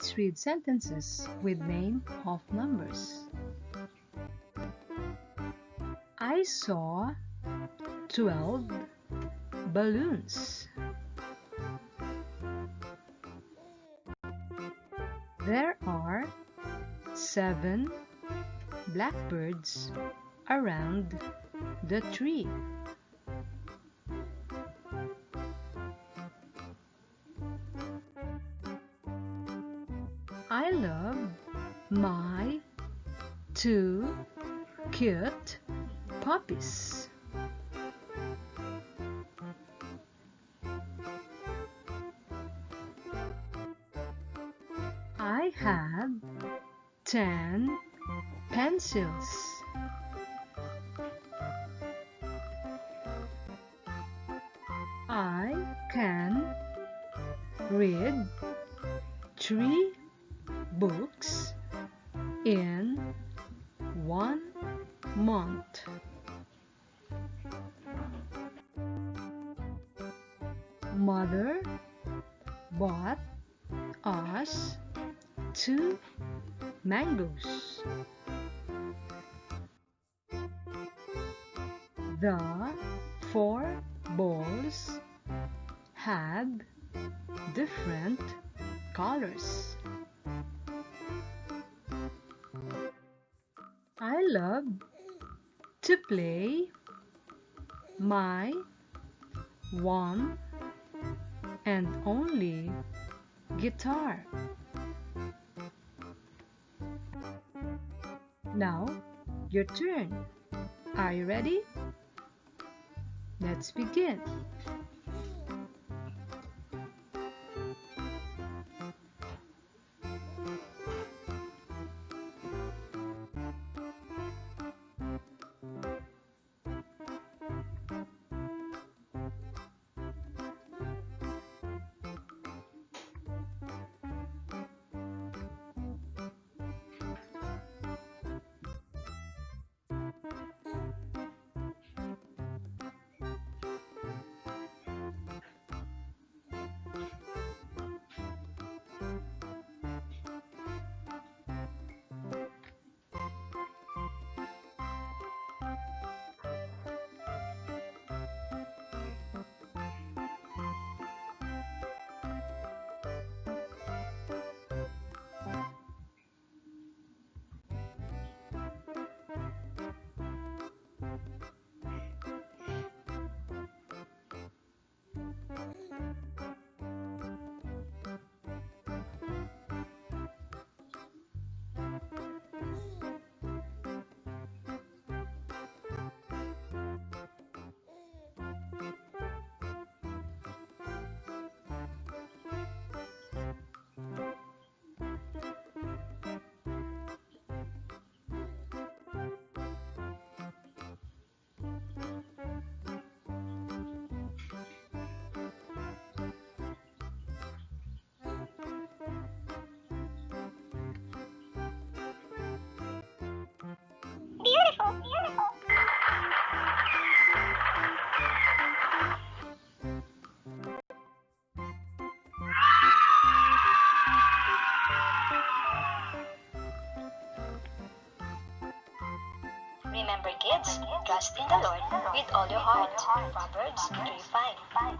Let's read sentences with name of numbers. I saw 12 balloons. There are 7 blackbirds around the tree. I love my 2 cute puppies. I have 10 pencils. I can read 3 books in 1 month. Mother bought us 2 mangoes. The 4 balls had different colors. I love to play my one and only guitar. Now, your turn. Are you ready? Let's begin. Beautiful, beautiful. Remember, kids, trust in the Lord with all your heart. Proverbs 3:5.